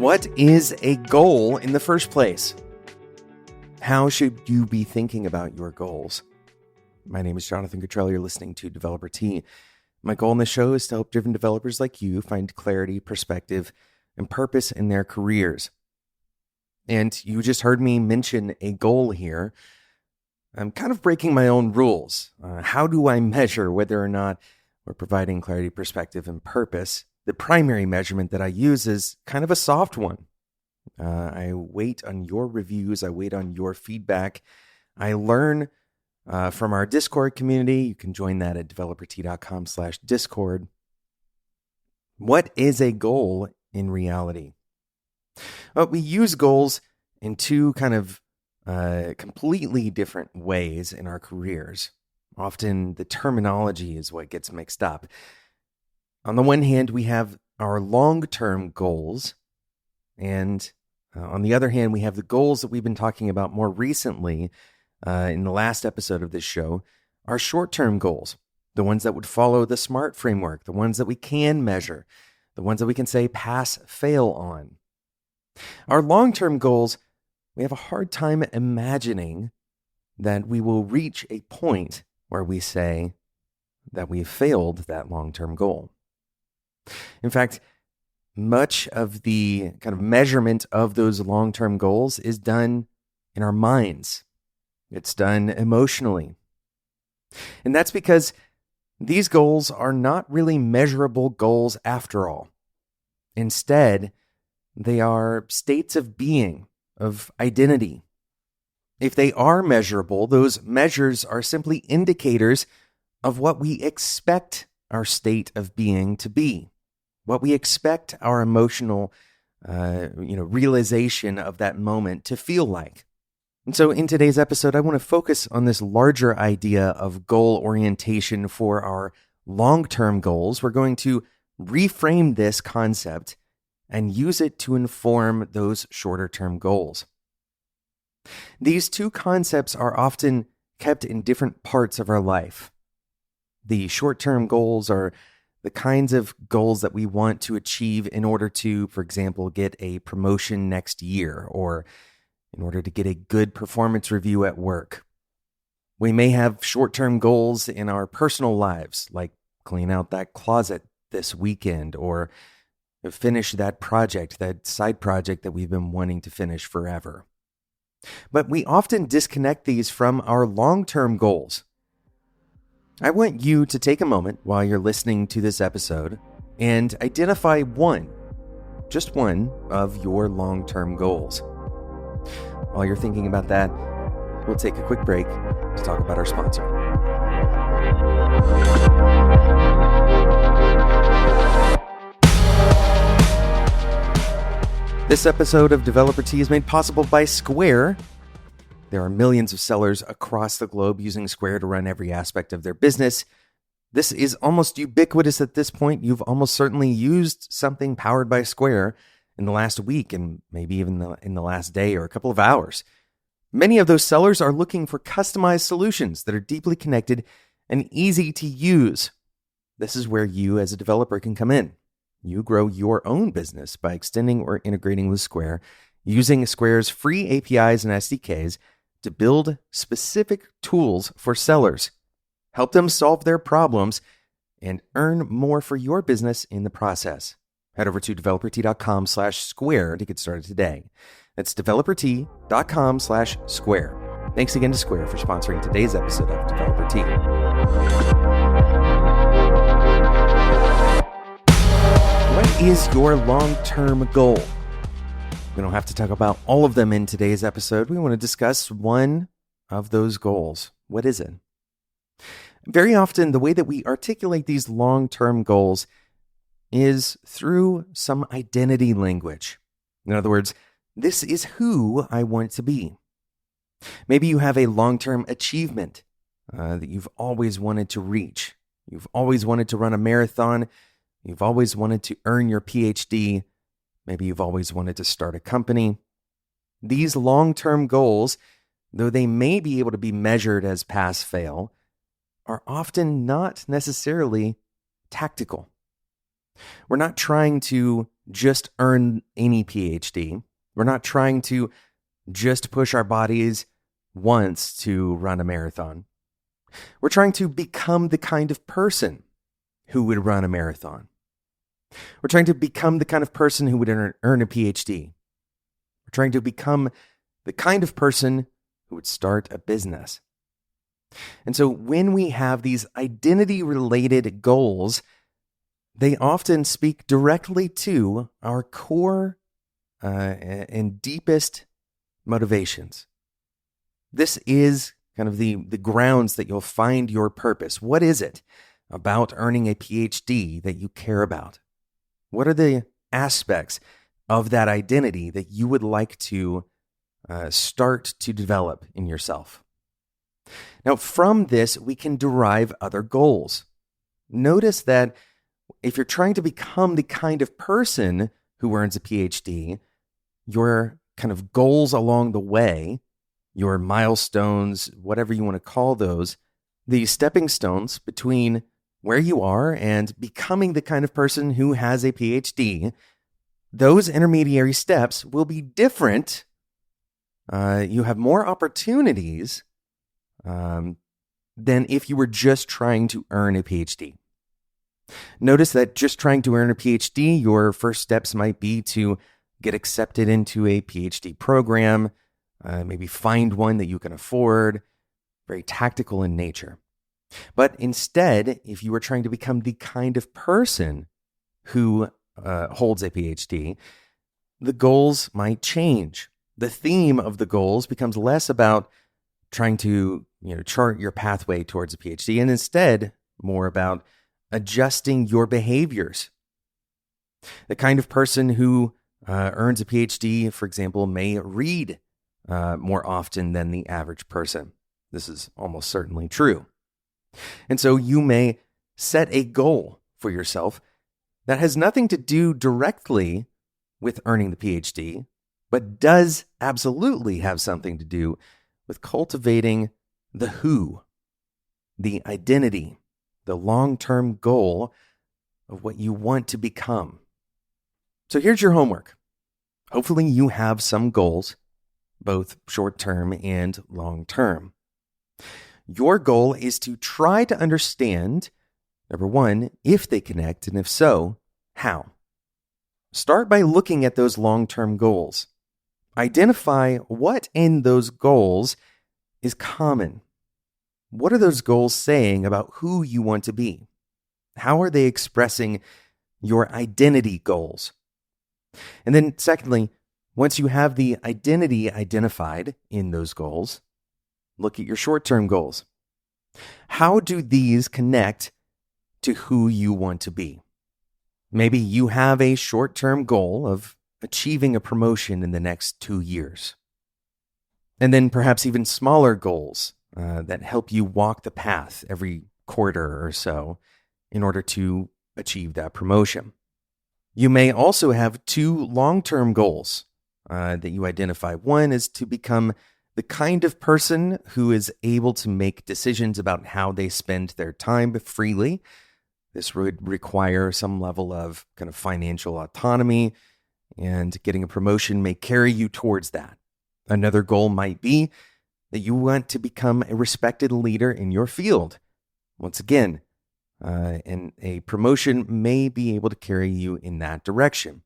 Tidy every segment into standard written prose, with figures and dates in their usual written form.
What is a goal in the first place? How should you be thinking about your goals? My name is Jonathan Cottrell. You're listening to Developer T. My goal in the show is to help driven developers like you find clarity, perspective, and purpose in their careers. And you just heard me mention a goal here. I'm kind of breaking my own rules. How do I measure whether or not we're providing clarity, perspective, and purpose? The primary measurement that I use is kind of a soft one. I wait on your reviews. I wait on your feedback. I learn from our Discord community. You can join that at developert.com/Discord. What is a goal in reality? Well, we use goals in two kind of completely different ways in our careers. Often the terminology is what gets mixed up. On the one hand, we have our long-term goals, and on the other hand, we have the goals that we've been talking about more recently in the last episode of this show, our short-term goals, the ones that would follow the SMART framework, the ones that we can measure, the ones that we can say pass, fail on. Our long-term goals, we have a hard time imagining that we will reach a point where we say that we've failed that long-term goal. In fact, much of the kind of measurement of those long-term goals is done in our minds. It's done emotionally. And that's because these goals are not really measurable goals after all. Instead, they are states of being, of identity. If they are measurable, those measures are simply indicators of what we expect our state of being to be, what we expect our emotional realization of that moment to feel like. And so in today's episode, I want to focus on this larger idea of goal orientation for our long-term goals. We're going to reframe this concept and use it to inform those shorter-term goals. These two concepts are often kept in different parts of our life. The short-term goals are the kinds of goals that we want to achieve in order to, for example, get a promotion next year or in order to get a good performance review at work. We may have short-term goals in our personal lives, like clean out that closet this weekend or finish that project, that side project that we've been wanting to finish forever. But we often disconnect these from our long-term goals. I want you to take a moment while you're listening to this episode and identify one, just one, of your long-term goals. While you're thinking about that, we'll take a quick break to talk about our sponsor. This episode of Developer T is made possible by Square. There are millions of sellers across the globe using Square to run every aspect of their business. This is almost ubiquitous at this point. You've almost certainly used something powered by Square in the last week and maybe even in the last day or a couple of hours. Many of those sellers are looking for customized solutions that are deeply connected and easy to use. This is where you as a developer can come in. You grow your own business by extending or integrating with Square, using Square's free APIs and SDKs to build specific tools for sellers, help them solve their problems, and earn more for your business in the process. Head over to developert.com/square to get started today. That's developert.com/square. Thanks again to Square for sponsoring today's episode of Developer T. What is your long-term goal? We don't have to talk about all of them in today's episode. We want to discuss one of those goals. What is it? Very often, the way that we articulate these long-term goals is through some identity language. In other words, this is who I want to be. Maybe you have a long-term achievement that you've always wanted to reach. You've always wanted to run a marathon. You've always wanted to earn your PhD. Maybe you've always wanted to start a company. These long-term goals, though they may be able to be measured as pass-fail, are often not necessarily tactical. We're not trying to just earn any PhD. We're not trying to just push our bodies once to run a marathon. We're trying to become the kind of person who would run a marathon. We're trying to become the kind of person who would earn a PhD. We're trying to become the kind of person who would start a business. And so when we have these identity-related goals, they often speak directly to our core and deepest motivations. This is kind of the grounds that you'll find your purpose. What is it about earning a PhD that you care about? What are the aspects of that identity that you would like to start to develop in yourself? Now, from this, we can derive other goals. Notice that if you're trying to become the kind of person who earns a PhD, your kind of goals along the way, your milestones, whatever you want to call those, the stepping stones between where you are and becoming the kind of person who has a PhD, those intermediary steps will be different. You have more opportunities than if you were just trying to earn a PhD. Notice that just trying to earn a PhD, your first steps might be to get accepted into a PhD program, maybe find one that you can afford, very tactical in nature. But instead, if you are trying to become the kind of person who holds a PhD, the goals might change. The theme of the goals becomes less about trying to chart your pathway towards a PhD, and instead more about adjusting your behaviors. The kind of person who earns a PhD, for example, may read more often than the average person. This is almost certainly true. And so you may set a goal for yourself that has nothing to do directly with earning the PhD, but does absolutely have something to do with cultivating the who, the identity, the long-term goal of what you want to become. So here's your homework. Hopefully you have some goals, both short-term and long-term. Your goal is to try to understand, number one, if they connect, and if so, how. Start by looking at those long-term goals. Identify what in those goals is common. What are those goals saying about who you want to be? How are they expressing your identity goals? And then secondly, once you have the identity identified in those goals, look at your short-term goals. How do these connect to who you want to be? Maybe you have a short-term goal of achieving a promotion in the next 2 years. And then perhaps even smaller goals that help you walk the path every quarter or so in order to achieve that promotion. You may also have 2 long-term goals that you identify. One is to become the kind of person who is able to make decisions about how they spend their time freely. This would require some level of kind of financial autonomy, and getting a promotion may carry you towards that. Another goal might be that you want to become a respected leader in your field. Once again, and a promotion may be able to carry you in that direction.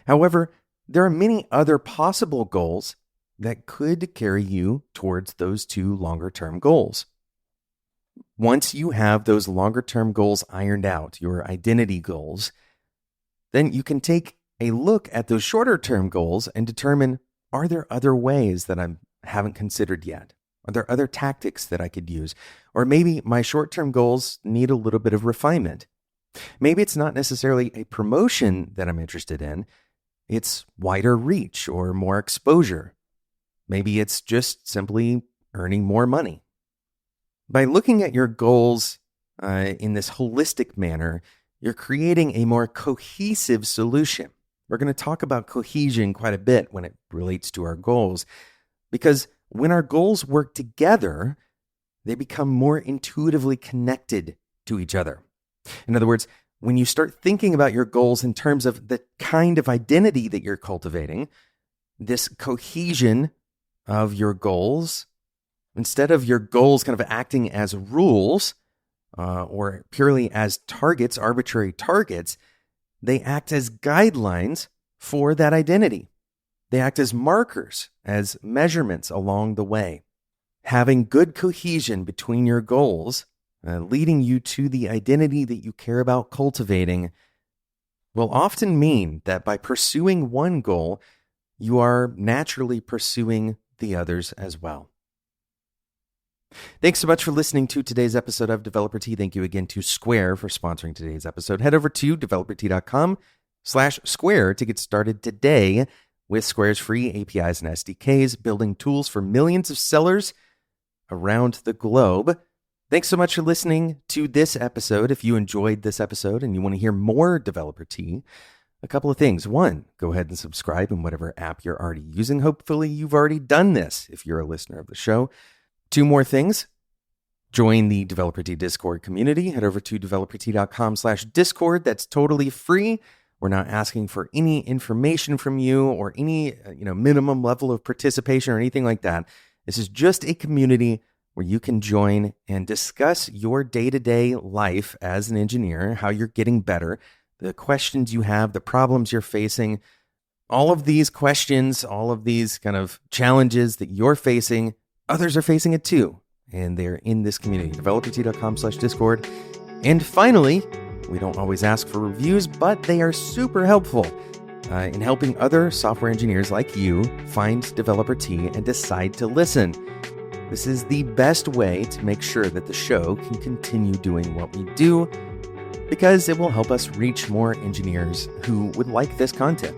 However, there are many other possible goals that could carry you towards those 2 longer-term goals. Once you have those longer-term goals ironed out, your identity goals, then you can take a look at those shorter-term goals and determine, are there other ways that I haven't considered yet? Are there other tactics that I could use? Or maybe my short-term goals need a little bit of refinement. Maybe it's not necessarily a promotion that I'm interested in. It's wider reach or more exposure. Maybe it's just simply earning more money. By looking at your goals in this holistic manner, you're creating a more cohesive solution. We're going to talk about cohesion quite a bit when it relates to our goals, because when our goals work together, they become more intuitively connected to each other. In other words, when you start thinking about your goals in terms of the kind of identity that you're cultivating, this cohesion of your goals, instead of your goals kind of acting as rules or purely as targets, arbitrary targets, they act as guidelines for that identity. They act as markers, as measurements along the way. Having good cohesion between your goals, leading you to the identity that you care about cultivating, will often mean that by pursuing one goal, you are naturally pursuing the others as well. Thanks so much for listening to today's episode of Developer Tea. Thank you again to Square for sponsoring today's episode. Head over to developertea.com/square to get started today with Square's free APIs and SDKs, building tools for millions of sellers around the globe. Thanks so much for listening to this episode. If you enjoyed this episode and you want to hear more Developer Tea, a couple of things. One, go ahead and subscribe in whatever app you're already using. Hopefully you've already done this if you're a listener of the show. Two more things. Join the Developer Tea Discord community. Head over to developertea.com/discord. That's totally free. We're not asking for any information from you or any minimum level of participation or anything like that. This is just a community where you can join and discuss your day-to-day life as an engineer, how you're getting better, the questions you have, the problems you're facing, all of these questions, all of these kind of challenges that you're facing, others are facing it too. And they're in this community, developertea.com/discord. And finally, we don't always ask for reviews, but they are super helpful in helping other software engineers like you find Developer Tea and decide to listen. This is the best way to make sure that the show can continue doing what we do, because it will help us reach more engineers who would like this content.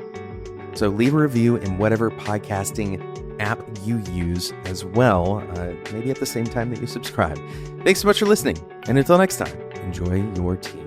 So leave a review in whatever podcasting app you use as well, maybe at the same time that you subscribe. Thanks so much for listening, and until next time, enjoy your tea.